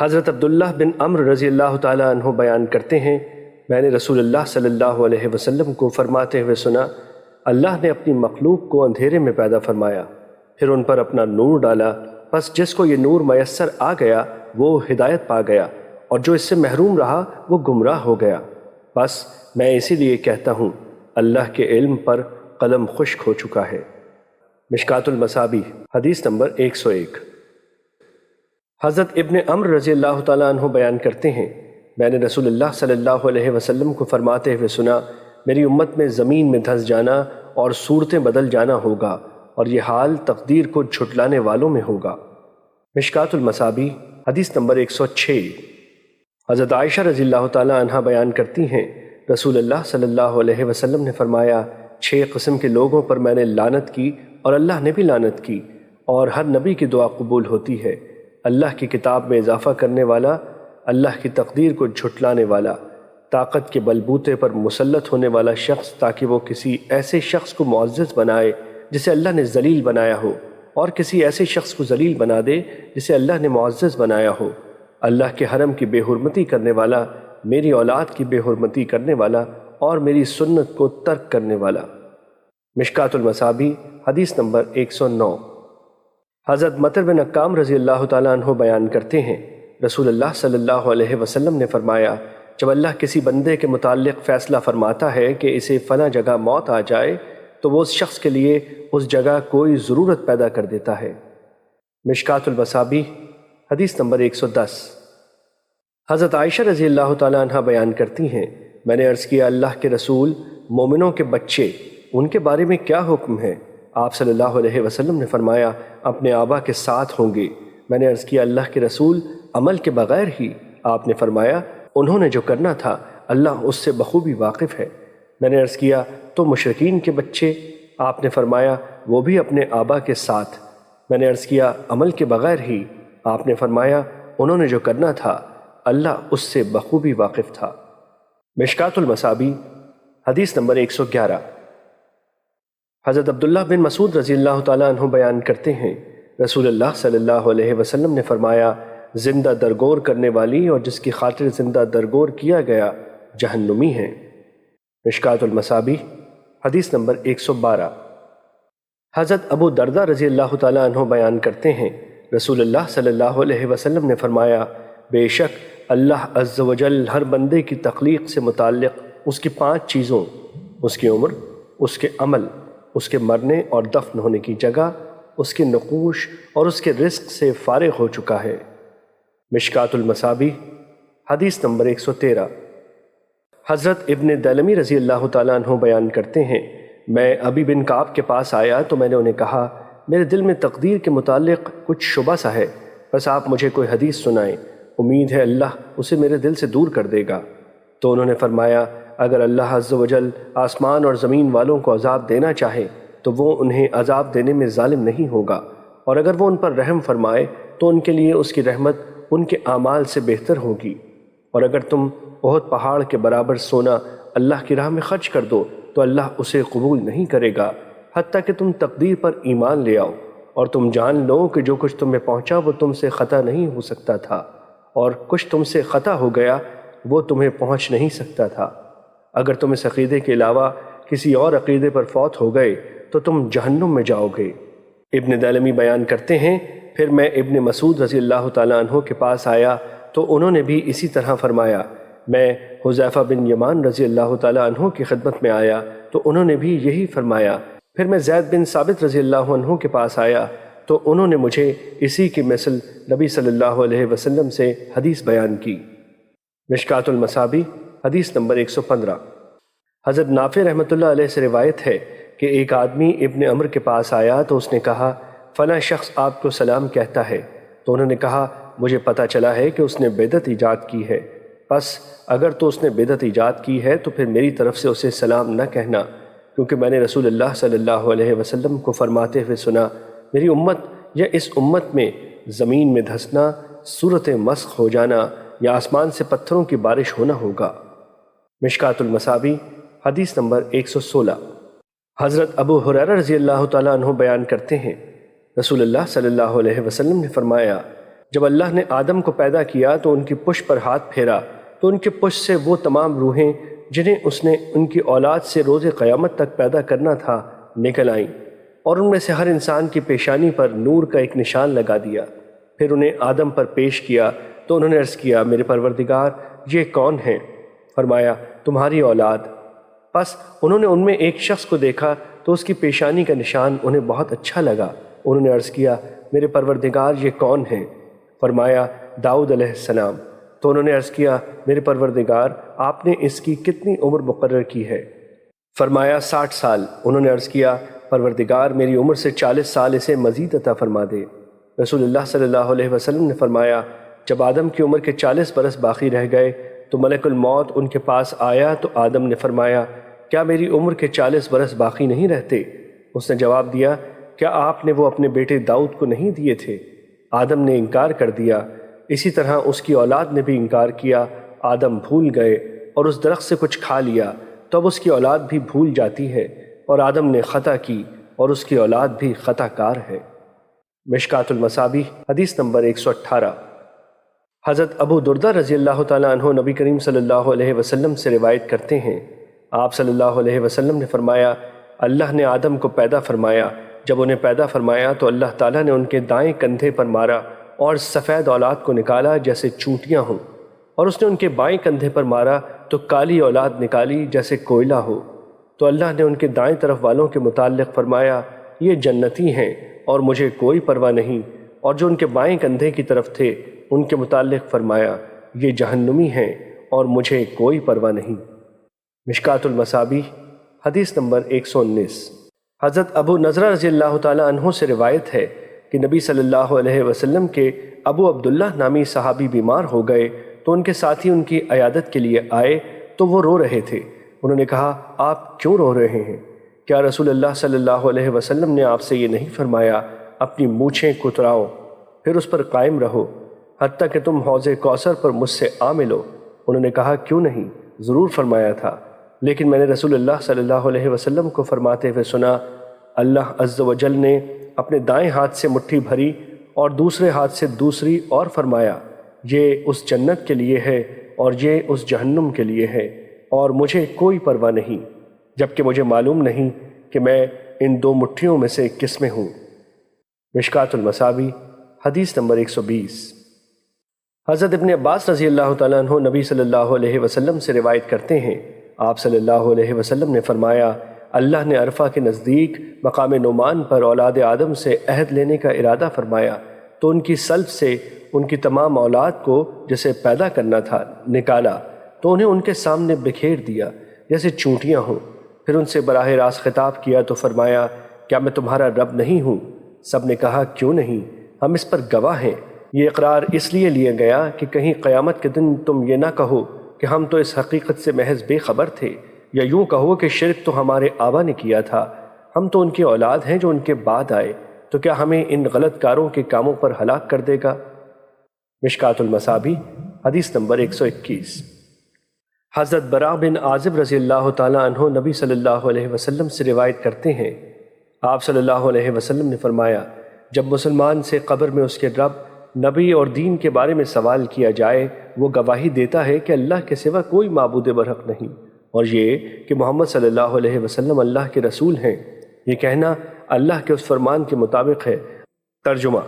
حضرت عبداللہ بن عمرو رضی اللہ تعالیٰ عنہ بیان کرتے ہیں، میں نے رسول اللہ صلی اللہ علیہ وسلم کو فرماتے ہوئے سنا، اللہ نے اپنی مخلوق کو اندھیرے میں پیدا فرمایا، پھر ان پر اپنا نور ڈالا، پس جس کو یہ نور میسر آ گیا وہ ہدایت پا گیا، اور جو اس سے محروم رہا وہ گمراہ ہو گیا۔ بس میں اسی لیے کہتا ہوں اللہ کے علم پر قلم خشک ہو چکا ہے۔ مشکوٰۃ المصابیح حدیث نمبر 101۔ حضرت ابن عمرو رضی اللہ تعالیٰ عنہ بیان کرتے ہیں، میں نے رسول اللہ صلی اللہ علیہ وسلم کو فرماتے ہوئے سنا، میری امت میں زمین میں دھنس جانا اور صورتیں بدل جانا ہوگا، اور یہ حال تقدیر کو جھٹلانے والوں میں ہوگا۔ مشکوٰۃ المصابیح حدیث نمبر 106۔ حضرت عائشہ رضی اللہ تعالیٰ عنہ بیان کرتی ہیں، رسول اللہ صلی اللہ علیہ وسلم نے فرمایا، 6 قسم کے لوگوں پر میں نے لعنت کی اور اللہ نے بھی لعنت کی، اور ہر نبی کی دعا قبول ہوتی ہے۔ اللہ کی کتاب میں اضافہ کرنے والا، اللہ کی تقدیر کو جھٹلانے والا، طاقت کے بلبوتے پر مسلط ہونے والا شخص تاکہ وہ کسی ایسے شخص کو معزز بنائے جسے اللہ نے ذلیل بنایا ہو، اور کسی ایسے شخص کو ذلیل بنا دے جسے اللہ نے معزز بنایا ہو، اللہ کے حرم کی بے حرمتی کرنے والا، میری اولاد کی بے حرمتی کرنے والا، اور میری سنت کو ترک کرنے والا۔ مشکوٰۃ المصابیح حدیث نمبر 109۔ حضرت مطر بن عکام رضی اللہ تعالیٰ عنہ بیان کرتے ہیں، رسول اللہ صلی اللہ علیہ وسلم نے فرمایا، جب اللہ کسی بندے کے متعلق فیصلہ فرماتا ہے کہ اسے فلاں جگہ موت آ جائے تو وہ اس شخص کے لیے اس جگہ کوئی ضرورت پیدا کر دیتا ہے۔ مشکوٰۃ المصابیح حدیث نمبر 110۔ حضرت عائشہ رضی اللہ تعالیٰ عنہ بیان کرتی ہیں، میں نے عرض کیا، اللہ کے رسول، مومنوں کے بچے ان کے بارے میں کیا حکم ہے؟ آپ صلی اللہ علیہ وسلم نے فرمایا، اپنے آبا کے ساتھ ہوں گے۔ میں نے عرض کیا، اللہ کے رسول، عمل کے بغیر ہی؟ آپ نے فرمایا، انہوں نے جو کرنا تھا اللہ اس سے بخوبی واقف ہے۔ میں نے عرض کیا، تو مشرکین کے بچے؟ آپ نے فرمایا، وہ بھی اپنے آبا کے ساتھ۔ میں نے عرض کیا، عمل کے بغیر ہی؟ آپ نے فرمایا، انہوں نے جو کرنا تھا اللہ اس سے بخوبی واقف تھا۔ مشکوٰۃ المصابیح حدیث نمبر 111۔ حضرت عبداللہ بن مسعود رضی اللہ تعالیٰ عنہ بیان کرتے ہیں، رسول اللہ صلی اللہ علیہ وسلم نے فرمایا، زندہ درگور کرنے والی اور جس کی خاطر زندہ درگور کیا گیا جہنمی ہیں۔ مشکوٰۃ المصابیح حدیث نمبر 112۔ حضرت ابو دردہ رضی اللہ تعالیٰ عنہ بیان کرتے ہیں، رسول اللہ صلی اللہ علیہ وسلم نے فرمایا، بے شک اللہ عز و جل ہر بندے کی تخلیق سے متعلق اس کی 5 چیزوں، اس کی عمر، اس کے عمل، اس کے مرنے اور دفن ہونے کی جگہ، اس کے نقوش اور اس کے رزق سے فارغ ہو چکا ہے۔ مشکوٰۃ المصابیح حدیث نمبر 113۔ حضرت ابن دلمی رضی اللہ تعالیٰ عنہ بیان کرتے ہیں، میں ابی بن کعب کے پاس آیا تو میں نے انہیں کہا، میرے دل میں تقدیر کے متعلق کچھ شبہ سا ہے، بس آپ مجھے کوئی حدیث سنائیں، امید ہے اللہ اسے میرے دل سے دور کر دے گا۔ تو انہوں نے فرمایا، اگر اللہ عز و جل آسمان اور زمین والوں کو عذاب دینا چاہے تو وہ انہیں عذاب دینے میں ظالم نہیں ہوگا، اور اگر وہ ان پر رحم فرمائے تو ان کے لیے اس کی رحمت ان کے اعمال سے بہتر ہوگی، اور اگر تم احد پہاڑ کے برابر سونا اللہ کی راہ میں خرچ کر دو تو اللہ اسے قبول نہیں کرے گا حتیٰ کہ تم تقدیر پر ایمان لے آؤ، اور تم جان لو کہ جو کچھ تمہیں پہنچا وہ تم سے خطا نہیں ہو سکتا تھا، اور کچھ تم سے خطا ہو گیا وہ تمہیں پہنچ نہیں سکتا تھا۔ اگر تم اس عقیدے کے علاوہ کسی اور عقیدے پر فوت ہو گئے تو تم جہنم میں جاؤ گے۔ ابن دلمی بیان کرتے ہیں، پھر میں ابن مسعود رضی اللہ تعالیٰ عنہ کے پاس آیا تو انہوں نے بھی اسی طرح فرمایا۔ میں حذیفہ بن یمان رضی اللہ تعالیٰ عنہ کی خدمت میں آیا تو انہوں نے بھی یہی فرمایا۔ پھر میں زید بن ثابت رضی اللہ عنہ کے پاس آیا تو انہوں نے مجھے اسی کی مثل نبی صلی اللہ علیہ وسلم سے حدیث بیان کی۔ مشکوٰۃ المصابیح حدیث نمبر 115۔ حضرت نافع رحمۃ اللہ علیہ سے روایت ہے کہ ایک آدمی ابن عمر کے پاس آیا تو اس نے کہا، فلاں شخص آپ کو سلام کہتا ہے۔ تو انہوں نے کہا، مجھے پتہ چلا ہے کہ اس نے بدعت ایجاد کی ہے، بس اگر تو اس نے بدعت ایجاد کی ہے تو پھر میری طرف سے اسے سلام نہ کہنا، کیونکہ میں نے رسول اللہ صلی اللہ علیہ وسلم کو فرماتے ہوئے سنا، میری امت یا اس امت میں زمین میں دھسنا، صورت مسخ ہو جانا یا آسمان سے پتھروں کی بارش ہونا ہوگا۔ مشکوٰۃ المصابیح حدیث نمبر 116۔ حضرت ابو ہریرہ رضی اللہ تعالیٰ عنہ بیان کرتے ہیں، رسول اللہ صلی اللہ علیہ وسلم نے فرمایا، جب اللہ نے آدم کو پیدا کیا تو ان کی پشت پر ہاتھ پھیرا تو ان کی پشت سے وہ تمام روحیں جنہیں اس نے ان کی اولاد سے روز قیامت تک پیدا کرنا تھا نکل آئیں، اور ان میں سے ہر انسان کی پیشانی پر نور کا ایک نشان لگا دیا۔ پھر انہیں آدم پر پیش کیا تو انہوں نے عرض کیا، میرے پروردگار یہ کون ہیں؟ فرمایا، تمہاری اولاد۔ پس انہوں نے ان میں ایک شخص کو دیکھا تو اس کی پیشانی کا نشان انہیں بہت اچھا لگا۔ انہوں نے عرض کیا، میرے پروردگار یہ کون ہیں؟ فرمایا، داؤد علیہ السلام۔ تو انہوں نے عرض کیا، میرے پروردگار آپ نے اس کی کتنی عمر مقرر کی ہے؟ فرمایا، 60 سال۔ انہوں نے عرض کیا، پروردگار میری عمر سے 40 سال اسے مزید عطا فرما دے۔ رسول اللہ صلی اللہ علیہ وسلم نے فرمایا، جب آدم کی عمر کے 40 برس باقی رہ گئے تو ملک الموت ان کے پاس آیا تو آدم نے فرمایا، کیا میری عمر کے 40 برس باقی نہیں رہتے؟ اس نے جواب دیا، کیا آپ نے وہ اپنے بیٹے داؤد کو نہیں دیے تھے؟ آدم نے انکار کر دیا۔ اسی طرح اس کی اولاد نے بھی انکار کیا۔ آدم بھول گئے اور اس درخت سے کچھ کھا لیا تو اب اس کی اولاد بھی بھول جاتی ہے، اور آدم نے خطا کی اور اس کی اولاد بھی خطا کار ہے۔ مشکات المصابیح حدیث نمبر 118۔ حضرت ابو دردہ رضی اللہ تعالیٰ عنہ نبی کریم صلی اللہ علیہ وسلم سے روایت کرتے ہیں، آپ صلی اللہ علیہ وسلم نے فرمایا، اللہ نے آدم کو پیدا فرمایا۔ جب انہیں پیدا فرمایا تو اللہ تعالیٰ نے ان کے دائیں کندھے پر مارا اور سفید اولاد کو نکالا جیسے چونٹیاں ہوں، اور اس نے ان کے بائیں کندھے پر مارا تو کالی اولاد نکالی جیسے کوئلہ ہو۔ تو اللہ نے ان کے دائیں طرف والوں کے متعلق فرمایا، یہ جنتی ہیں اور مجھے کوئی پرواہ نہیں، اور جو ان کے بائیں کندھے کی طرف تھے ان کے متعلق فرمایا، یہ جہنمی ہیں اور مجھے کوئی پرواہ نہیں۔ مشکات المصابیح حدیث نمبر 119۔ حضرت ابو نضرہ رضی اللہ تعالیٰ عنہ سے روایت ہے کہ نبی صلی اللہ علیہ وسلم کے ابو عبداللہ نامی صحابی بیمار ہو گئے تو ان کے ساتھی ان کی عیادت کے لیے آئے تو وہ رو رہے تھے۔ انہوں نے کہا، آپ کیوں رو رہے ہیں؟ کیا رسول اللہ صلی اللہ علیہ وسلم نے آپ سے یہ نہیں فرمایا، اپنی مونچھیں کتراؤ پھر اس پر قائم رہو حتیٰ کہ تم حوض کوثر پر مجھ سے آ ملو؟ انہوں نے کہا، کیوں نہیں، ضرور فرمایا تھا، لیکن میں نے رسول اللہ صلی اللہ علیہ وسلم کو فرماتے ہوئے سنا، اللہ عز و جل نے اپنے دائیں ہاتھ سے مٹھی بھری اور دوسرے ہاتھ سے دوسری اور فرمایا، یہ اس جنت کے لیے ہے اور یہ اس جہنم کے لیے ہے، اور مجھے کوئی پرواہ نہیں، جبکہ مجھے معلوم نہیں کہ میں ان دو مٹھیوں میں سے کس میں ہوں۔ مشکات المصابیح حدیث نمبر 120۔ حضرت ابن عباس رضی اللہ تعالیٰ عنہ نبی صلی اللہ علیہ وسلم سے روایت کرتے ہیں، آپ صلی اللہ علیہ وسلم نے فرمایا، اللہ نے عرفہ کے نزدیک مقام نعمان پر اولاد آدم سے عہد لینے کا ارادہ فرمایا تو ان کی سلب سے ان کی تمام اولاد کو جسے پیدا کرنا تھا نکالا تو انہیں ان کے سامنے بکھیر دیا جیسے چونٹیاں ہوں۔ پھر ان سے براہ راست خطاب کیا تو فرمایا، کیا میں تمہارا رب نہیں ہوں؟ سب نے کہا، کیوں نہیں، ہم اس پر گواہ ہیں۔ یہ اقرار اس لیے لیا گیا کہ کہیں قیامت کے دن تم یہ نہ کہو کہ ہم تو اس حقیقت سے محض بے خبر تھے، یا یوں کہو کہ شرک تو ہمارے آبا نے کیا تھا، ہم تو ان کی اولاد ہیں جو ان کے بعد آئے، تو کیا ہمیں ان غلط کاروں کے کاموں پر ہلاک کر دے گا؟ مشکات المصابیح حدیث نمبر 121۔ حضرت براء بن عازب رضی اللہ تعالیٰ عنہ نبی صلی اللہ علیہ وسلم سے روایت کرتے ہیں، آپ صلی اللہ علیہ وسلم نے فرمایا، جب مسلمان سے قبر میں اس کے رب، نبی اور دین کے بارے میں سوال کیا جائے، وہ گواہی دیتا ہے کہ اللہ کے سوا کوئی معبود برحق نہیں، اور یہ کہ محمد صلی اللہ علیہ وسلم اللہ کے رسول ہیں۔ یہ کہنا اللہ کے اس فرمان کے مطابق ہے۔ ترجمہ: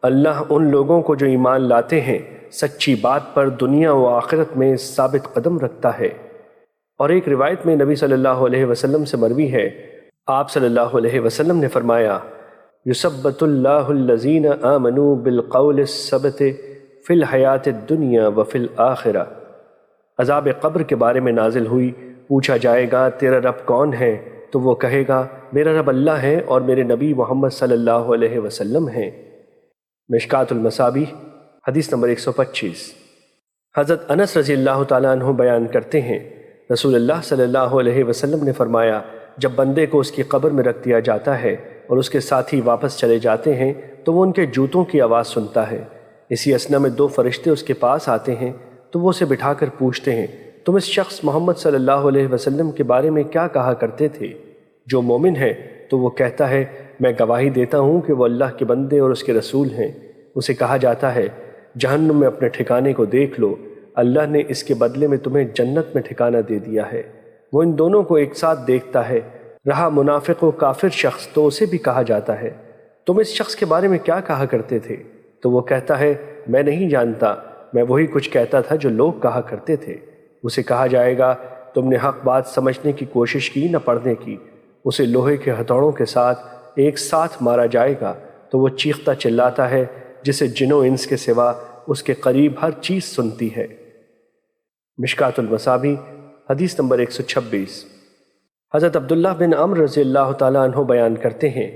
اللہ ان لوگوں کو جو ایمان لاتے ہیں سچی بات پر دنیا و آخرت میں ثابت قدم رکھتا ہے۔ اور ایک روایت میں نبی صلی اللہ علیہ وسلم سے مروی ہے، آپ صلی اللہ علیہ وسلم نے فرمایا، یثبت اللہ الذین آمنوا بالقول الثبت فی الحیات الدنیا وفی الآخرہ۔ عذاب قبر کے بارے میں نازل ہوئی، پوچھا جائے گا تیرا رب کون ہے؟ تو وہ کہے گا میرا رب اللہ ہے اور میرے نبی محمد صلی اللہ علیہ وسلم ہیں۔ مشکات المصابیح حدیث نمبر 125۔ حضرت انس رضی اللہ تعالیٰ عنہ بیان کرتے ہیں، رسول اللہ صلی اللہ علیہ وسلم نے فرمایا، جب بندے کو اس کی قبر میں رکھ دیا جاتا ہے اور اس کے ساتھی واپس چلے جاتے ہیں تو وہ ان کے جوتوں کی آواز سنتا ہے۔ اسی اثنا میں دو فرشتے اس کے پاس آتے ہیں تو وہ اسے بٹھا کر پوچھتے ہیں، تم اس شخص محمد صلی اللہ علیہ وسلم کے بارے میں کیا کہا کرتے تھے؟ جو مومن ہے تو وہ کہتا ہے، میں گواہی دیتا ہوں کہ وہ اللہ کے بندے اور اس کے رسول ہیں۔ اسے کہا جاتا ہے جہنم میں اپنے ٹھکانے کو دیکھ لو، اللہ نے اس کے بدلے میں تمہیں جنت میں ٹھکانہ دے دیا ہے۔ وہ ان دونوں کو ایک ساتھ دیکھتا ہے۔ رہا منافق و کافر شخص تو اسے بھی کہا جاتا ہے تم اس شخص کے بارے میں کیا کہا کرتے تھے؟ تو وہ کہتا ہے میں نہیں جانتا، میں وہی کچھ کہتا تھا جو لوگ کہا کرتے تھے۔ اسے کہا جائے گا تم نے حق بات سمجھنے کی کوشش کی نہ پڑھنے کی۔ اسے لوہے کے ہتھوڑوں کے ساتھ ایک ساتھ مارا جائے گا تو وہ چیختا چلاتا ہے جسے جن و انس کے سوا اس کے قریب ہر چیز سنتی ہے۔ مشکوٰۃ المصابیح حدیث نمبر 126۔ حضرت عبداللہ بن عمرو رضی اللہ تعالیٰ عنہ بیان کرتے ہیں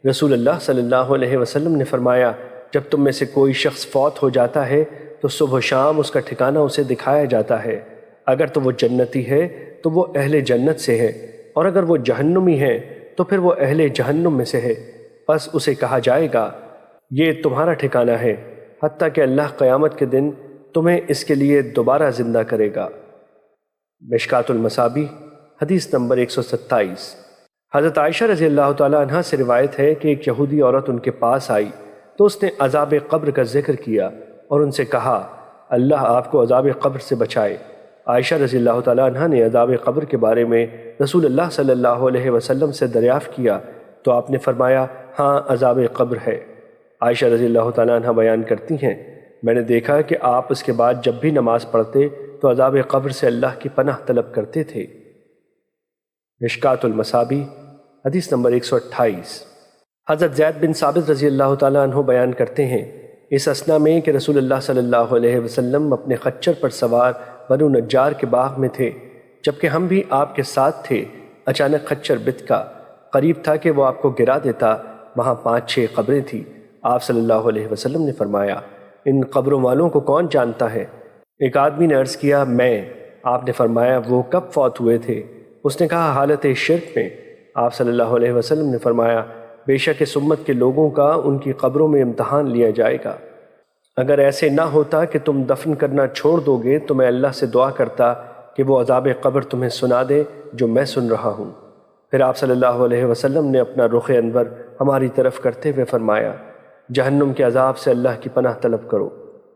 رسول اللہ صلی اللہ علیہ وسلم نے فرمایا جب تم میں سے کوئی شخص فوت ہو جاتا ہے تو صبح و شام اس کا ٹھکانہ اسے دکھایا جاتا ہے۔ اگر تو وہ جنتی ہے تو وہ اہل جنت سے ہے، اور اگر وہ جہنمی ہے تو پھر وہ اہل جہنم میں سے ہے۔ پس اسے کہا جائے گا یہ تمہارا ٹھکانہ ہے، حتیٰ کہ اللہ قیامت کے دن تمہیں اس کے لیے دوبارہ زندہ کرے گا۔ مشکوٰۃ المصابیح حدیث نمبر 127۔ حضرت عائشہ رضی اللہ تعالیٰ عنہ سے روایت ہے کہ ایک یہودی عورت ان کے پاس آئی تو اس نے عذاب قبر کا ذکر کیا اور ان سے کہا اللہ آپ کو عذاب قبر سے بچائے۔ عائشہ رضی اللہ تعالیٰ عنہ نے عذاب قبر کے بارے میں رسول اللہ صلی اللہ علیہ وسلم سے دریافت کیا تو آپ نے فرمایا ہاں عذاب قبر ہے۔ عائشہ رضی اللہ تعالیٰ عنہ بیان کرتی ہیں میں نے دیکھا کہ آپ اس کے بعد جب بھی نماز پڑھتے تو عذاب قبر سے اللہ کی پناہ طلب کرتے تھے۔ مشکوٰۃ المصابیح حدیث نمبر 128۔ حضرت زید بن ثابت رضی اللہ تعالیٰ عنہ بیان کرتے ہیں اس اثنا میں کہ رسول اللہ صلی اللہ علیہ وسلم اپنے خچر پر سوار بنو نجار کے باغ میں تھے، جبکہ ہم بھی آپ کے ساتھ تھے۔ اچانک خچر بتکا، قریب تھا کہ وہ آپ کو گرا دیتا۔ وہاں 5-6 قبریں تھیں۔ آپ صلی اللہ علیہ وسلم نے فرمایا ان قبروں والوں کو کون جانتا ہے؟ ایک آدمی نے عرض کیا میں۔ آپ نے فرمایا وہ کب فوت ہوئے تھے؟ اس نے کہا حالت شرک میں۔ آپ صلی اللہ علیہ وسلم نے فرمایا بے شک اس امت کے لوگوں کا ان کی قبروں میں امتحان لیا جائے گا۔ اگر ایسے نہ ہوتا کہ تم دفن کرنا چھوڑ دو گے تو میں اللہ سے دعا کرتا کہ وہ عذاب قبر تمہیں سنا دے جو میں سن رہا ہوں۔ پھر آپ صلی اللہ علیہ وسلم نے اپنا رخ انور ہماری طرف کرتے ہوئے فرمایا جہنم کے عذاب سے اللہ کی پناہ طلب کرو۔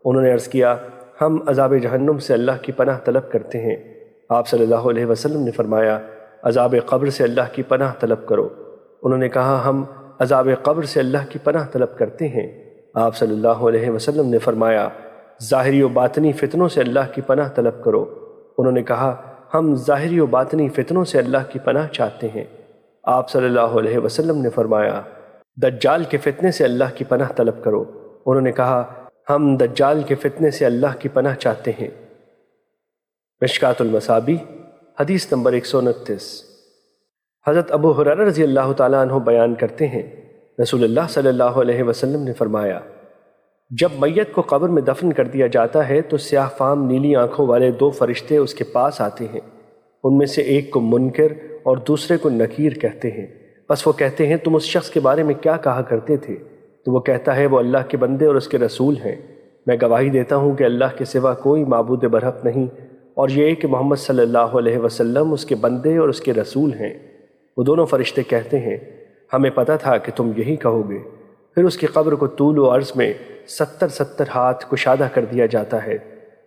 انہوں نے عرض کیا ہم عذاب جہنم سے اللہ کی پناہ طلب کرتے ہیں۔ آپ صلی اللہ علیہ وسلم نے فرمایا عذاب قبر سے اللہ کی پناہ طلب کرو۔ انہوں نے کہا ہم عذاب قبر سے اللہ کی پناہ طلب کرتے ہیں۔ آپ صلی اللہ علیہ وسلم نے فرمایا ظاہری و باطنی فتنوں سے اللہ کی پناہ طلب کرو۔ انہوں نے کہا ہم ظاہری و باطنی فتنوں سے اللہ کی پناہ چاہتے ہیں۔ آپ صلی اللہ علیہ وسلم نے فرمایا دجال کے فتنے سے اللہ کی پناہ طلب کرو۔ انہوں نے کہا ہم دجال کے فتنے سے اللہ کی پناہ چاہتے ہیں۔ مشکوٰۃ المصابیح حدیث نمبر 129۔ حضرت ابو ہریرہ رضی اللہ تعالیٰ عنہ بیان کرتے ہیں رسول اللہ صلی اللہ علیہ وسلم نے فرمایا جب میت کو قبر میں دفن کر دیا جاتا ہے تو سیاہ فام نیلی آنکھوں والے 2 فرشتے اس کے پاس آتے ہیں۔ ان میں سے ایک کو منکر اور دوسرے کو نکیر کہتے ہیں۔ بس وہ کہتے ہیں تم اس شخص کے بارے میں کیا کہا کرتے تھے؟ تو وہ کہتا ہے وہ اللہ کے بندے اور اس کے رسول ہیں۔ میں گواہی دیتا ہوں کہ اللہ کے سوا کوئی معبود برحق نہیں، اور یہ کہ محمد صلی اللہ علیہ وسلم اس کے بندے اور اس کے رسول ہیں۔ وہ دونوں فرشتے کہتے ہیں ہمیں پتہ تھا کہ تم یہی کہو گے۔ پھر اس کی قبر کو طول و عرض میں 70 ہاتھ کشادہ کر دیا جاتا ہے۔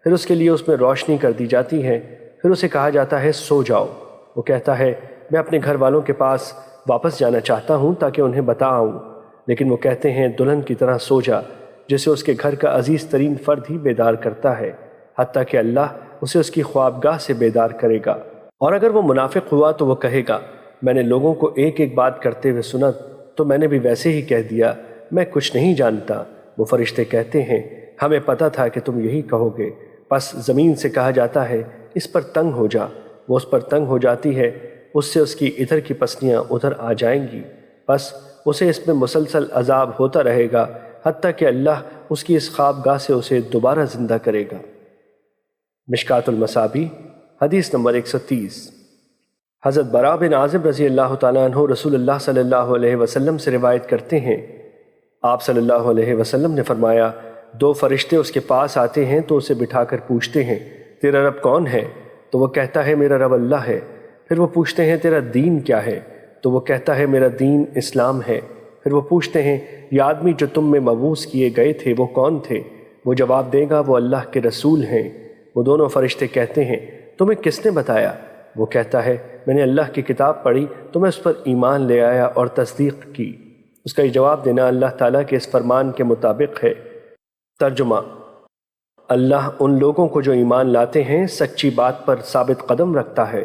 پھر اس کے لیے اس میں روشنی کر دی جاتی ہے۔ پھر اسے کہا جاتا ہے سو جاؤ۔ وہ کہتا ہے میں اپنے گھر والوں کے پاس واپس جانا چاہتا ہوں تاکہ انہیں بتا آؤں، لیکن وہ کہتے ہیں دلہن کی طرح سو جا، جسے اس کے گھر کا عزیز ترین فرد ہی بیدار کرتا ہے، حتیٰ کہ اللہ اسے اس کی خوابگاہ سے بیدار کرے گا۔ اور اگر وہ منافق ہوا تو وہ کہے گا میں نے لوگوں کو ایک ایک بات کرتے ہوئے سنا تو میں نے بھی ویسے ہی کہہ دیا، میں کچھ نہیں جانتا۔ وہ فرشتے کہتے ہیں ہمیں پتہ تھا کہ تم یہی کہو گے۔ پس زمین سے کہا جاتا ہے اس پر تنگ ہو جا۔ وہ اس پر تنگ ہو جاتی ہے، اس سے اس کی ادھر کی پسلیاں ادھر آ جائیں گی۔ پس اسے اس میں مسلسل عذاب ہوتا رہے گا حتیٰ کہ اللہ اس کی اس خوابگاہ سے اسے دوبارہ زندہ کرے گا۔ مشکوٰۃ المصابیح حدیث نمبر 130۔ حضرت براء بن عازب رضی اللہ تعالیٰ عنہ رسول اللہ صلی اللہ علیہ وسلم سے روایت کرتے ہیں آپ صلی اللہ علیہ وسلم نے فرمایا 2 فرشتے اس کے پاس آتے ہیں تو اسے بٹھا کر پوچھتے ہیں تیرا رب کون ہے؟ تو وہ کہتا ہے میرا رب اللہ ہے۔ پھر وہ پوچھتے ہیں تیرا دین کیا ہے؟ تو وہ کہتا ہے میرا دین اسلام ہے۔ پھر وہ پوچھتے ہیں یہ آدمی جو تم میں مبعوث کیے گئے تھے وہ کون تھے؟ وہ جواب دے گا وہ اللہ کے رسول ہیں۔ وہ دونوں فرشتے کہتے ہیں تمہیں کس نے بتایا؟ وہ کہتا ہے میں نے اللہ کی کتاب پڑھی تو میں اس پر ایمان لے آیا اور تصدیق کی۔ اس کا یہ جواب دینا اللہ تعالیٰ کے اس فرمان کے مطابق ہے۔ ترجمہ: اللہ ان لوگوں کو جو ایمان لاتے ہیں سچی بات پر ثابت قدم رکھتا ہے۔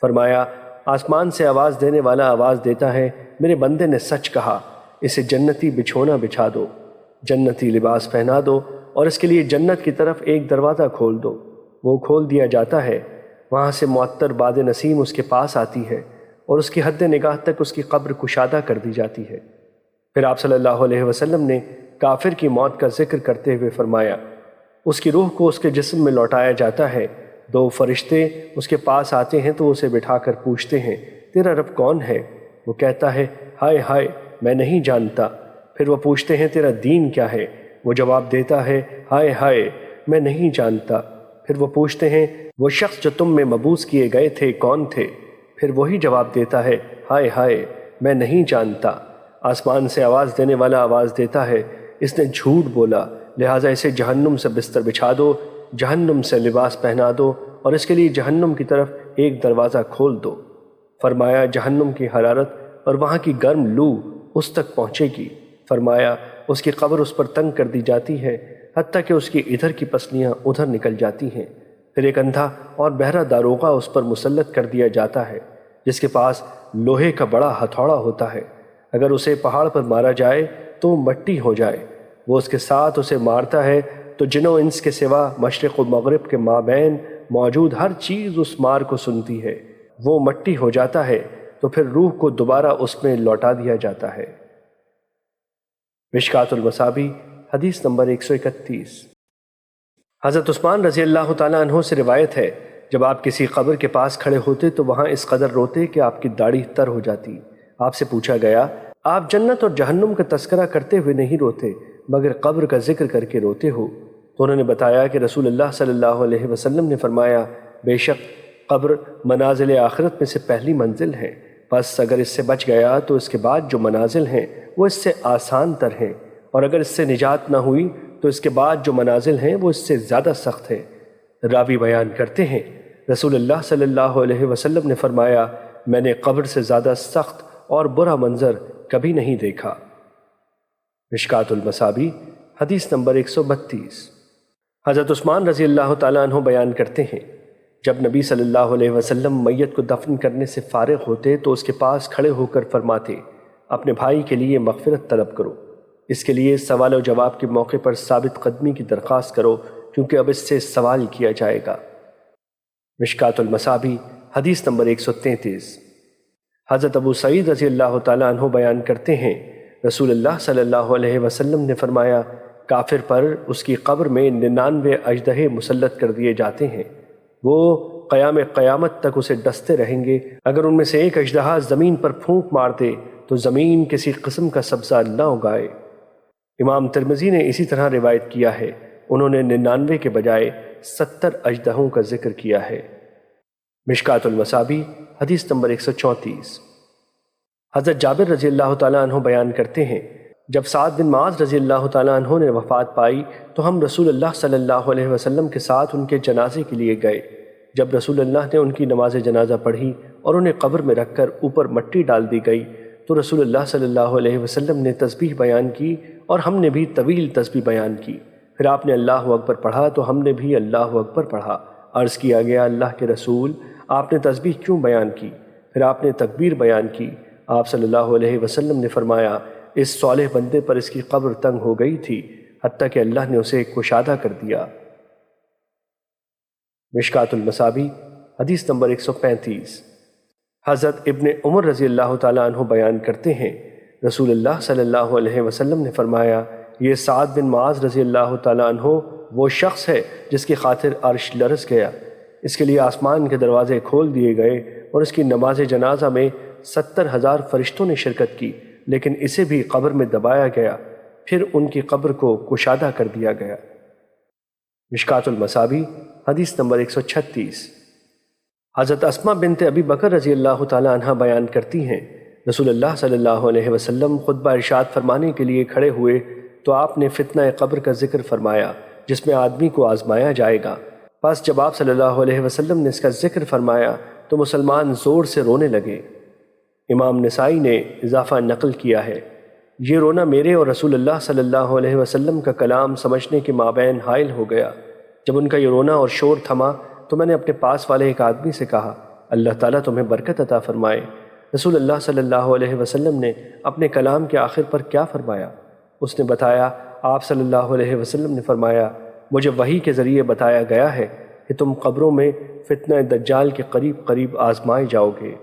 فرمایا آسمان سے آواز دینے والا آواز دیتا ہے میرے بندے نے سچ کہا، اسے جنتی بچھونا بچھا دو، جنتی لباس پہنا دو اور اس کے لیے جنت کی طرف ایک دروازہ کھول دو۔ وہ کھول دیا جاتا ہے، وہاں سے معطر باد نسیم اس کے پاس آتی ہے اور اس کی حد نگاہ تک اس کی قبر کشادہ کر دی جاتی ہے۔ پھر آپ صلی اللہ علیہ وسلم نے کافر کی موت کا ذکر کرتے ہوئے فرمایا اس کی روح کو اس کے جسم میں لوٹایا جاتا ہے، دو فرشتے اس کے پاس آتے ہیں تو اسے بٹھا کر پوچھتے ہیں تیرا رب کون ہے؟ وہ کہتا ہے ہائے ہائے میں نہیں جانتا۔ پھر وہ پوچھتے ہیں تیرا دین کیا ہے؟ وہ جواب دیتا ہے ہائے ہائے میں نہیں جانتا۔ پھر وہ پوچھتے ہیں وہ شخص جو تم میں مبعوث کیے گئے تھے کون تھے؟ پھر وہی جواب دیتا ہے ہائے ہائے میں نہیں جانتا۔ آسمان سے آواز دینے والا آواز دیتا ہے اس نے جھوٹ بولا، لہٰذا اسے جہنم سے بستر بچھا دو، جہنم سے لباس پہنا دو اور اس کے لیے جہنم کی طرف ایک دروازہ کھول دو۔ فرمایا جہنم کی حرارت اور وہاں کی گرم لو اس تک پہنچے گی۔ فرمایا اس کی قبر اس پر تنگ کر دی جاتی ہے حتیٰ کہ اس کی ادھر کی پسلیاں ادھر نکل جاتی ہیں۔ پھر ایک اندھا اور بہرا داروغہ اس پر مسلط کر دیا جاتا ہے جس کے پاس لوہے کا بڑا ہتھوڑا ہوتا ہے، اگر اسے پہاڑ پر مارا جائے تو مٹی ہو جائے۔ وہ اس کے ساتھ اسے مارتا ہے تو جن و انس کے سوا مشرق و مغرب کے مابین موجود ہر چیز اس مار کو سنتی ہے۔ وہ مٹی ہو جاتا ہے تو پھر روح کو دوبارہ اس میں لوٹا دیا جاتا ہے۔ مشکوٰۃ المصابیح حدیث نمبر 131۔ حضرت عثمان رضی اللہ تعالیٰ عنہ سے روایت ہے جب آپ کسی قبر کے پاس کھڑے ہوتے تو وہاں اس قدر روتے کہ آپ کی داڑھی تر ہو جاتی۔ آپ سے پوچھا گیا آپ جنت اور جہنم کا تذکرہ کرتے ہوئے نہیں روتے مگر قبر کا ذکر کر کے روتے ہو؟ تو انہوں نے بتایا کہ رسول اللہ صلی اللہ علیہ وسلم نے فرمایا بے شک قبر منازل آخرت میں سے پہلی منزل ہے، پس اگر اس سے بچ گیا تو اس کے بعد جو منازل ہیں وہ اس سے آسان تر ہیں، اور اگر اس سے نجات نہ ہوئی تو اس کے بعد جو منازل ہیں وہ اس سے زیادہ سخت ہیں۔ راوی بیان کرتے ہیں رسول اللہ صلی اللہ علیہ وسلم نے فرمایا میں نے قبر سے زیادہ سخت اور برا منظر کبھی نہیں دیکھا۔ مشکوٰۃ المصابیح حدیث نمبر 132۔ حضرت عثمان رضی اللہ تعالیٰ عنہ بیان کرتے ہیں جب نبی صلی اللہ علیہ وسلم میت کو دفن کرنے سے فارغ ہوتے تو اس کے پاس کھڑے ہو کر فرماتے اپنے بھائی کے لیے مغفرت طلب کرو، اس کے لیے سوال و جواب کے موقع پر ثابت قدمی کی درخواست کرو کیونکہ اب اس سے سوال کیا جائے گا۔ مشکوٰۃ المصابیح حدیث نمبر 133۔ حضرت ابو سعید رضی اللہ تعالیٰ عنہ بیان کرتے ہیں رسول اللہ صلی اللہ علیہ وسلم نے فرمایا کافر پر اس کی قبر میں 99 اژدہے مسلط کر دیے جاتے ہیں، وہ قیام قیامت تک اسے ڈستے رہیں گے، اگر ان میں سے ایک اژدہا زمین پر پھونک مار دے تو زمین کسی قسم کا سبزہ نہ اگائے۔ امام ترمذی نے اسی طرح روایت کیا ہے، انہوں نے 99 کے بجائے 70 اژدہوں کا ذکر کیا ہے۔ مشکوٰۃ المصابیح حدیث نمبر 134۔ حضرت جابر رضی اللہ تعالیٰ عنہ بیان کرتے ہیں جب سعد بن معاذ رضی اللہ تعالیٰ عنہ نے وفات پائی تو ہم رسول اللہ صلی اللہ علیہ وسلم کے ساتھ ان کے جنازے کے لیے گئے۔ جب رسول اللہ نے ان کی نماز جنازہ پڑھی اور انہیں قبر میں رکھ کر اوپر مٹی ڈال دی گئی تو رسول اللہ صلی اللہ علیہ وسلم نے تسبیح بیان کی اور ہم نے بھی طویل تسبیح بیان کی۔ پھر آپ نے اللہ اکبر پڑھا تو ہم نے بھی اللہ اکبر پڑھا۔ عرض کیا گیا اللہ کے رسول آپ نے تسبیح کیوں بیان کی؟ پھر آپ نے تکبیر بیان کی۔ آپ صلی اللہ علیہ وسلم نے فرمایا اس صالح بندے پر اس کی قبر تنگ ہو گئی تھی حتیٰ کہ اللہ نے اسے کشادہ کر دیا۔ مشکوٰۃ المصابیح حدیث نمبر 135۔ حضرت ابن عمر رضی اللہ تعالیٰ عنہ بیان کرتے ہیں رسول اللہ صلی اللہ علیہ وسلم نے فرمایا یہ سعد بن معاذ رضی اللہ تعالیٰ عنہ وہ شخص ہے جس کی خاطر عرش لرز گیا، اس کے لیے آسمان کے دروازے کھول دیے گئے اور اس کی نماز جنازہ میں 70,000 فرشتوں نے شرکت کی، لیکن اسے بھی قبر میں دبایا گیا، پھر ان کی قبر کو کشادہ کر دیا گیا۔ مشکوٰۃ المصابیح حدیث نمبر 136۔ حضرت اسماء بنت ابی بکر رضی اللہ تعالی عنہ بیان کرتی ہیں رسول اللہ صلی اللہ علیہ وسلم خطبہ ارشاد فرمانے کے لیے کھڑے ہوئے تو آپ نے فتنہ قبر کا ذکر فرمایا جس میں آدمی کو آزمایا جائے گا۔ پس جب آپ صلی اللہ علیہ وسلم نے اس کا ذکر فرمایا تو مسلمان زور سے رونے لگے۔ امام نسائی نے اضافہ نقل کیا ہے، یہ رونا میرے اور رسول اللہ صلی اللہ علیہ وسلم کا کلام سمجھنے کے مابین حائل ہو گیا۔ جب ان کا یہ رونا اور شور تھما تو میں نے اپنے پاس والے ایک آدمی سے کہا، اللہ تعالیٰ تمہیں برکت عطا فرمائے۔ رسول اللہ صلی اللہ علیہ وسلم نے اپنے کلام کے آخر پر کیا فرمایا؟ اس نے بتایا، آپ صلی اللہ علیہ وسلم نے فرمایا، مجھے وحی کے ذریعے بتایا گیا ہے کہ تم قبروں میں فتنہ دجال کے قریب قریب آزمائے جاؤ گے۔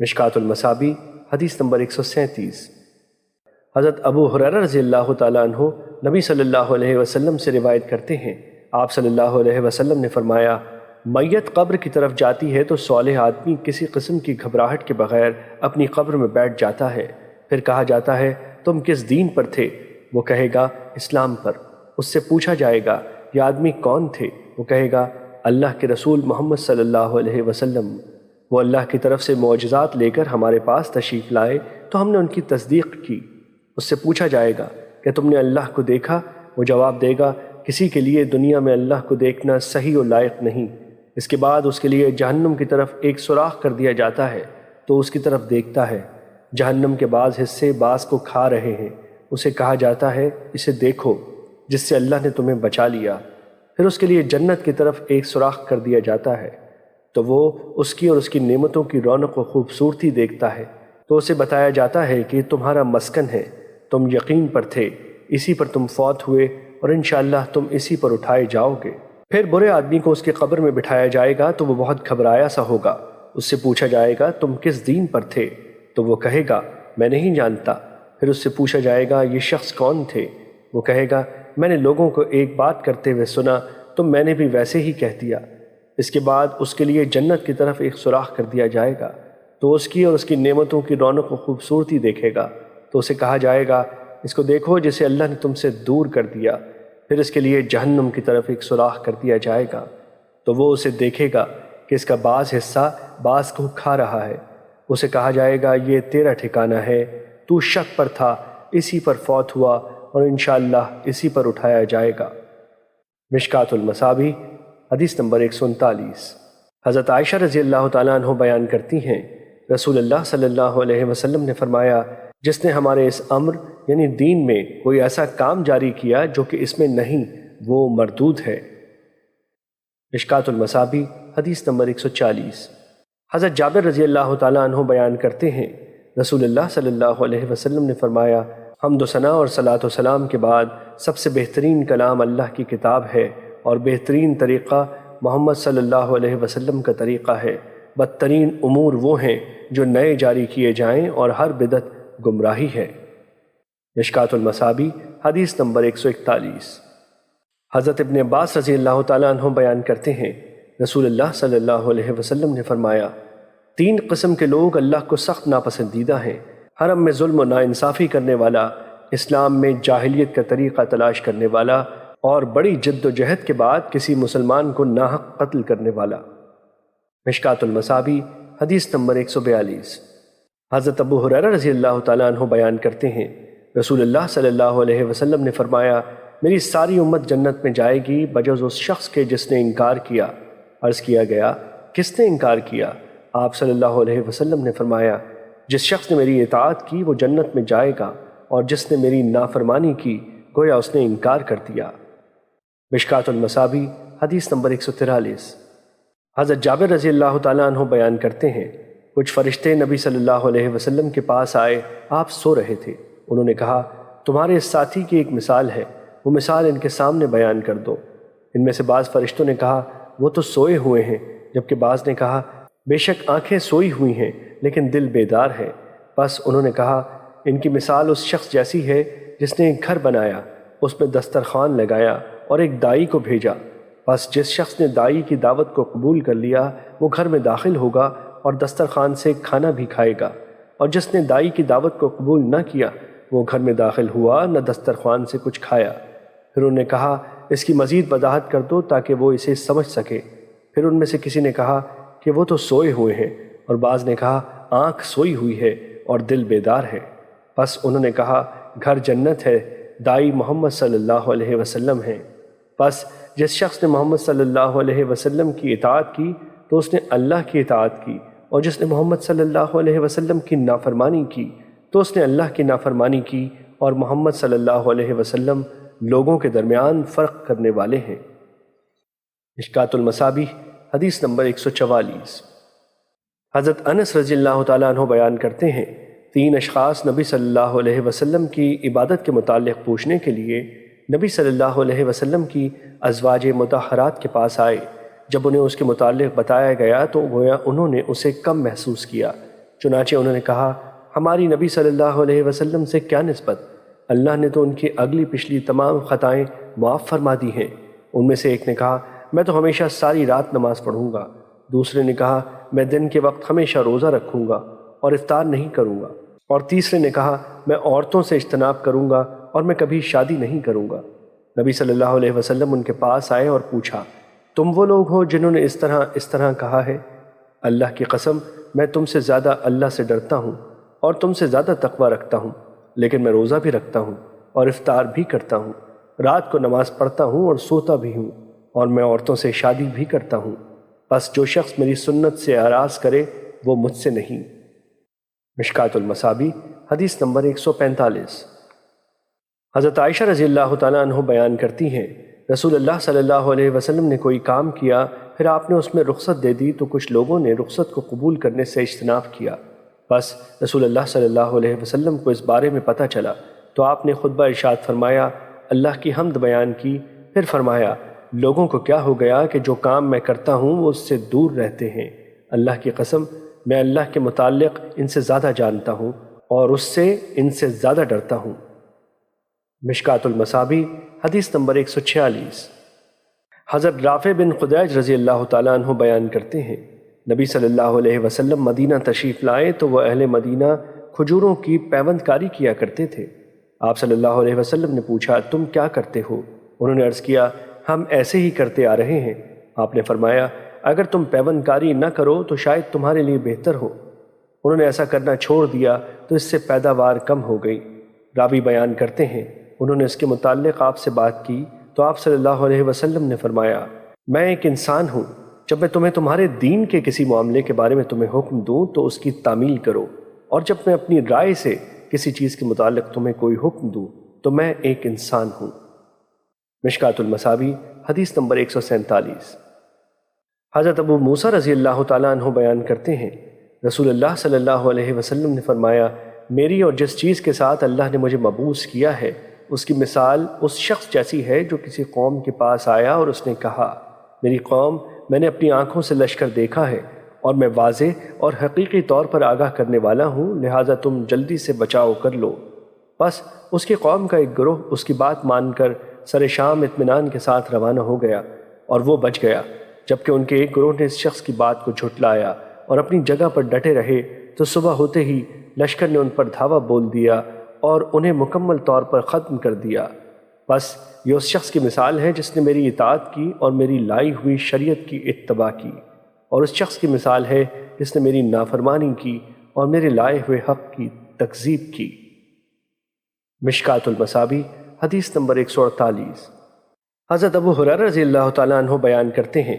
مشکوٰۃ المصابیح حدیث نمبر 137۔ حضرت ابو ہریرہ رضی اللہ تعالیٰ عنہ نبی صلی اللہ علیہ وسلم سے روایت کرتے ہیں، آپ صلی اللہ علیہ وسلم نے فرمایا، میت قبر کی طرف جاتی ہے تو صالح آدمی کسی قسم کی گھبراہٹ کے بغیر اپنی قبر میں بیٹھ جاتا ہے۔ پھر کہا جاتا ہے، تم کس دین پر تھے؟ وہ کہے گا، اسلام پر۔ اس سے پوچھا جائے گا، یہ آدمی کون تھے؟ وہ کہے گا، اللہ کے رسول محمد صلی اللہ علیہ وسلم۔ وہ اللہ کی طرف سے معجزات لے کر ہمارے پاس تشریف لائے تو ہم نے ان کی تصدیق کی۔ اس سے پوچھا جائے گا کہ تم نے اللہ کو دیکھا؟ وہ جواب دے گا، کسی کے لیے دنیا میں اللہ کو دیکھنا صحیح و لائق نہیں۔ اس کے بعد اس کے لیے جہنم کی طرف ایک سوراخ کر دیا جاتا ہے تو اس کی طرف دیکھتا ہے، جہنم کے بعض حصے بعض کو کھا رہے ہیں۔ اسے کہا جاتا ہے، اسے دیکھو جس سے اللہ نے تمہیں بچا لیا۔ پھر اس کے لیے جنت کی طرف ایک سوراخ کر دیا جاتا ہے تو وہ اس کی اور اس کی نعمتوں کی رونق و خوبصورتی دیکھتا ہے تو اسے بتایا جاتا ہے کہ یہ تمہارا مسکن ہے، تم یقین پر تھے، اسی پر تم فوت ہوئے اور انشاءاللہ تم اسی پر اٹھائے جاؤ گے۔ پھر برے آدمی کو اس کی قبر میں بٹھایا جائے گا تو وہ بہت گھبرایا سا ہوگا۔ اس سے پوچھا جائے گا، تم کس دین پر تھے؟ تو وہ کہے گا، میں نہیں جانتا۔ پھر اس سے پوچھا جائے گا، یہ شخص کون تھے؟ وہ کہے گا، میں نے لوگوں کو ایک بات کرتے ہوئے سنا تو میں نے بھی ویسے ہی کہہ دیا۔ اس کے بعد اس کے لیے جنت کی طرف ایک سوراخ کر دیا جائے گا تو اس کی اور اس کی نعمتوں کی رونق و خوبصورتی دیکھے گا تو اسے کہا جائے گا، اس کو دیکھو جسے اللہ نے تم سے دور کر دیا۔ پھر اس کے لیے جہنم کی طرف ایک سوراخ کر دیا جائے گا تو وہ اسے دیکھے گا کہ اس کا بعض حصہ بعض کو کھا رہا ہے۔ اسے کہا جائے گا، یہ تیرا ٹھکانہ ہے، تو شک پر تھا، اسی پر فوت ہوا اور انشاءاللہ اسی پر اٹھایا جائے گا۔ مشکوٰۃ المصابیح حدیث نمبر 139۔ حضرت عائشہ رضی اللہ تعالیٰ عنہ بیان کرتی ہیں، رسول اللہ صلی اللہ علیہ وسلم نے فرمایا، جس نے ہمارے اس امر یعنی دین میں کوئی ایسا کام جاری کیا جو کہ اس میں نہیں، وہ مردود ہے۔ مشکوٰۃ المصابیح حدیث نمبر 140۔ حضرت جابر رضی اللہ تعالیٰ عنہ بیان کرتے ہیں، رسول اللہ صلی اللہ علیہ وسلم نے فرمایا، حمد و ثناء اور صلاۃ و سلام کے بعد سب سے بہترین کلام اللہ کی کتاب ہے اور بہترین طریقہ محمد صلی اللہ علیہ وسلم کا طریقہ ہے۔ بدترین امور وہ ہیں جو نئے جاری کیے جائیں اور ہر بدعت گمراہی ہے۔ مشکوٰۃ المصابیح حدیث نمبر 141۔ حضرت ابن عباس رضی اللہ تعالیٰ عنہ بیان کرتے ہیں، رسول اللہ صلی اللہ علیہ وسلم نے فرمایا، 3 قسم کے لوگ اللہ کو سخت ناپسندیدہ ہیں، حرم میں ظلم و ناانصافی کرنے والا، اسلام میں جاہلیت کا طریقہ تلاش کرنے والا اور بڑی جد و جہد کے بعد کسی مسلمان کو ناحق قتل کرنے والا۔ مشکوٰۃ المصابیح حدیث نمبر 142۔ حضرت ابو ہریرہ رضی اللہ تعالیٰ عنہ بیان کرتے ہیں، رسول اللہ صلی اللہ علیہ وسلم نے فرمایا، میری ساری امت جنت میں جائے گی بجز اس شخص کے جس نے انکار کیا۔ عرض کیا گیا، کس نے انکار کیا؟ آپ صلی اللہ علیہ وسلم نے فرمایا، جس شخص نے میری اطاعت کی وہ جنت میں جائے گا اور جس نے میری نافرمانی کی گویا اس نے انکار کر دیا۔ مشکوٰۃ المصابیح حدیث نمبر 143۔ حضرت جابر رضی اللہ تعالیٰ عنہ بیان کرتے ہیں، کچھ فرشتے نبی صلی اللہ علیہ وسلم کے پاس آئے، آپ سو رہے تھے۔ انہوں نے کہا، تمہارے اس ساتھی کی ایک مثال ہے، وہ مثال ان کے سامنے بیان کر دو۔ ان میں سے بعض فرشتوں نے کہا، وہ تو سوئے ہوئے ہیں، جبکہ بعض نے کہا، بے شک آنکھیں سوئی ہوئی ہیں لیکن دل بیدار ہے۔ بس انہوں نے کہا، ان کی مثال اس شخص جیسی ہے جس نے ایک گھر بنایا، اس میں دسترخوان لگایا اور ایک دائی کو بھیجا۔ بس جس شخص نے دائی کی دعوت کو قبول کر لیا وہ گھر میں داخل ہوگا اور دسترخوان سے کھانا بھی کھائے گا، اور جس نے دائی کی دعوت کو قبول نہ کیا وہ گھر میں داخل ہوا نہ دسترخوان سے کچھ کھایا۔ پھر انہوں نے کہا، اس کی مزید وضاحت کر دو تاکہ وہ اسے سمجھ سکے۔ پھر ان میں سے کسی نے کہا کہ وہ تو سوئے ہوئے ہیں، اور بعض نے کہا آنکھ سوئی ہوئی ہے، اور دل بیدار ہے۔ پس انہوں نے کہا گھر جنت ہے، دائی محمد صلی اللہ علیہ وسلم ہیں۔ پس جس شخص نے محمد صلی اللہ علیہ وسلم کی اطاعت کی تو اس نے اللہ کی اطاعت کی، اور جس نے محمد صلی اللہ علیہ وسلم کی نافرمانی کی تو اس نے اللہ کی نافرمانی کی، اور محمد صلی اللہ علیہ وسلم لوگوں کے درمیان فرق کرنے والے ہیں۔ مشکوٰۃ المصابیح حدیث نمبر 144۔ حضرت انس رضی اللہ تعالیٰ عنہ بیان کرتے ہیں 3 اشخاص نبی صلی اللہ علیہ وسلم کی عبادت کے متعلق پوچھنے کے لیے نبی صلی اللہ علیہ وسلم کی ازواج مطہرات کے پاس آئے۔ جب انہیں اس کے متعلق بتایا گیا تو گویا انہوں نے اسے کم محسوس کیا، چنانچہ انہوں نے کہا ہماری نبی صلی اللہ علیہ وسلم سے کیا نسبت، اللہ نے تو ان کی اگلی پچھلی تمام خطائیں معاف فرما دی ہیں۔ ان میں سے ایک نے کہا میں تو ہمیشہ ساری رات نماز پڑھوں گا، دوسرے نے کہا میں دن کے وقت ہمیشہ روزہ رکھوں گا اور افطار نہیں کروں گا، اور تیسرے نے کہا میں عورتوں سے اجتناب کروں گا اور میں کبھی شادی نہیں کروں گا۔ نبی صلی اللہ علیہ وسلم ان کے پاس آئے اور پوچھا تم وہ لوگ ہو جنہوں نے اس طرح کہا ہے؟ اللہ کی قسم میں تم سے زیادہ اللہ سے ڈرتا ہوں اور تم سے زیادہ تقوی رکھتا ہوں، لیکن میں روزہ بھی رکھتا ہوں اور افطار بھی کرتا ہوں، رات کو نماز پڑھتا ہوں اور سوتا بھی ہوں، اور میں عورتوں سے شادی بھی کرتا ہوں، بس جو شخص میری سنت سے اعراض کرے وہ مجھ سے نہیں۔ مشکوٰۃ المصابیح حدیث نمبر 145۔ حضرت عائشہ رضی اللہ تعالیٰ عنہ بیان کرتی ہیں رسول اللہ صلی اللہ علیہ وسلم نے کوئی کام کیا، پھر آپ نے اس میں رخصت دے دی تو کچھ لوگوں نے رخصت کو قبول کرنے سے اجتناب کیا۔ بس رسول اللہ صلی اللہ علیہ وسلم کو اس بارے میں پتہ چلا تو آپ نے خطبہ ارشاد فرمایا، اللہ کی حمد بیان کی، پھر فرمایا لوگوں کو کیا ہو گیا کہ جو کام میں کرتا ہوں وہ اس سے دور رہتے ہیں، اللہ کی قسم میں اللہ کے متعلق ان سے زیادہ جانتا ہوں اور اس سے ان سے زیادہ ڈرتا ہوں۔ مشکوٰۃ المصابیح حدیث نمبر 146۔ حضرت رافع بن خدیج رضی اللہ تعالیٰ عنہ بیان کرتے ہیں نبی صلی اللہ علیہ وسلم مدینہ تشریف لائے تو وہ اہل مدینہ کھجوروں کی پیوند کاری کیا کرتے تھے۔ آپ صلی اللہ علیہ وسلم نے پوچھا تم کیا کرتے ہو؟ انہوں نے عرض کیا ہم ایسے ہی کرتے آ رہے ہیں۔ آپ نے فرمایا اگر تم پیوند کاری نہ کرو تو شاید تمہارے لیے بہتر ہو۔ انہوں نے ایسا کرنا چھوڑ دیا تو اس سے پیداوار کم ہو گئی۔ راوی بیان کرتے ہیں انہوں نے اس کے متعلق آپ سے بات کی تو آپ صلی اللہ علیہ وسلم نے فرمایا میں ایک انسان ہوں، جب میں تمہیں تمہارے دین کے کسی معاملے کے بارے میں تمہیں حکم دوں تو اس کی تعمیل کرو، اور جب میں اپنی رائے سے کسی چیز کے متعلق تمہیں کوئی حکم دوں تو میں ایک انسان ہوں۔ مشکوٰۃ المصابیح حدیث نمبر 147۔ حضرت ابو موسیٰ رضی اللہ تعالیٰ عنہ بیان کرتے ہیں رسول اللہ صلی اللہ علیہ وسلم نے فرمایا میری اور جس چیز کے ساتھ اللہ نے مجھے مبعوث کیا ہے اس کی مثال اس شخص جیسی ہے جو کسی قوم کے پاس آیا اور اس نے کہا میری قوم میں نے اپنی آنکھوں سے لشکر دیکھا ہے اور میں واضح اور حقیقی طور پر آگاہ کرنے والا ہوں، لہٰذا تم جلدی سے بچاؤ کر لو۔ بس اس کی قوم کا ایک گروہ اس کی بات مان کر سر شام اطمینان کے ساتھ روانہ ہو گیا اور وہ بچ گیا، جبکہ ان کے ایک گروہ نے اس شخص کی بات کو جھٹلایا اور اپنی جگہ پر ڈٹے رہے تو صبح ہوتے ہی لشکر نے ان پر دھاوا بول دیا اور انہیں مکمل طور پر ختم کر دیا۔ بس یہ اس شخص کی مثال ہے جس نے میری اطاعت کی اور میری لائی ہوئی شریعت کی اتباع کی، اور اس شخص کی مثال ہے جس نے میری نافرمانی کی اور میرے لائے ہوئے حق کی تکذیب کی۔ مشکوٰۃ المصابیح حدیث نمبر 148۔ حضرت ابو ہریرہ رضی اللہ تعالیٰ عنہ بیان کرتے ہیں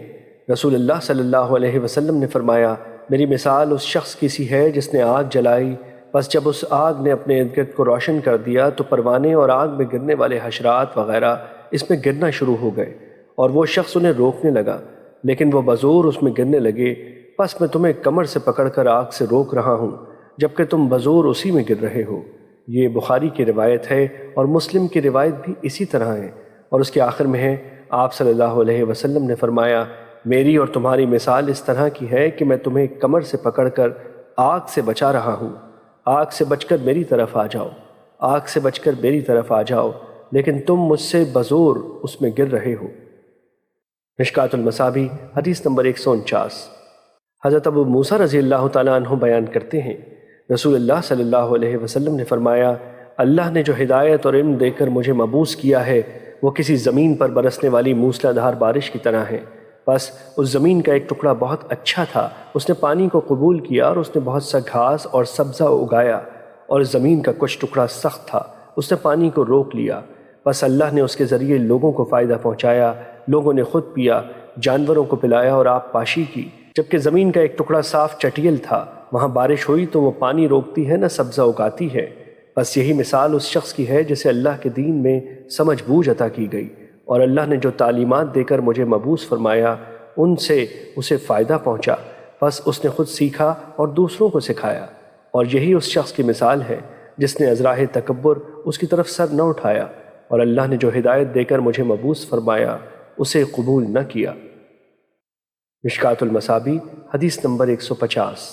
رسول اللہ صلی اللہ علیہ وسلم نے فرمایا میری مثال اس شخص کی سی ہے جس نے آگ جلائی، بس جب اس آگ نے اپنے ارد گرد کو روشن کر دیا تو پروانے اور آگ میں گرنے والے حشرات وغیرہ اس میں گرنا شروع ہو گئے، اور وہ شخص انہیں روکنے لگا لیکن وہ بزور اس میں گرنے لگے، بس میں تمہیں کمر سے پکڑ کر آگ سے روک رہا ہوں جبکہ تم بزور اسی میں گر رہے ہو۔ یہ بخاری کی روایت ہے اور مسلم کی روایت بھی اسی طرح ہے، اور اس کے آخر میں ہے آپ صلی اللہ علیہ وسلم نے فرمایا میری اور تمہاری مثال اس طرح کی ہے کہ میں تمہیں کمر سے پکڑ کر آگ سے بچا رہا ہوں، آگ سے بچ کر میری طرف آ جاؤ، آگ سے بچ کر میری طرف آ جاؤ، لیکن تم مجھ سے بزور اس میں گر رہے ہو۔ مشکوٰۃ المصابیح حدیث نمبر 149۔ حضرت ابو موسیٰ رضی اللہ تعالیٰ عنہ بیان کرتے ہیں رسول اللہ صلی اللہ علیہ وسلم نے فرمایا اللہ نے جو ہدایت اور علم دے کر مجھے مبعوث کیا ہے وہ کسی زمین پر برسنے والی موسلا دھار بارش کی طرح ہے، بس اس زمین کا ایک ٹکڑا بہت اچھا تھا، اس نے پانی کو قبول کیا اور اس نے بہت سا گھاس اور سبزہ اگایا، اور زمین کا کچھ ٹکڑا سخت تھا، اس نے پانی کو روک لیا، بس اللہ نے اس کے ذریعے لوگوں کو فائدہ پہنچایا، لوگوں نے خود پیا، جانوروں کو پلایا اور آب پاشی کی۔ جبکہ زمین کا ایک ٹکڑا صاف چٹیل تھا، وہاں بارش ہوئی تو وہ پانی روکتی ہے نہ سبزہ اگاتی ہے۔ بس یہی مثال اس شخص کی ہے جسے اللہ کے دین میں سمجھ بوجھ عطا کی گئی، اور اللہ نے جو تعلیمات دے کر مجھے مبعوث فرمایا ان سے اسے فائدہ پہنچا، بس اس نے خود سیکھا اور دوسروں کو سکھایا۔ اور یہی اس شخص کی مثال ہے جس نے ازراہ تکبر اس کی طرف سر نہ اٹھایا، اور اللہ نے جو ہدایت دے کر مجھے مبعوث فرمایا اسے قبول نہ کیا۔ مشکوٰۃ المصابیح حدیث نمبر 150۔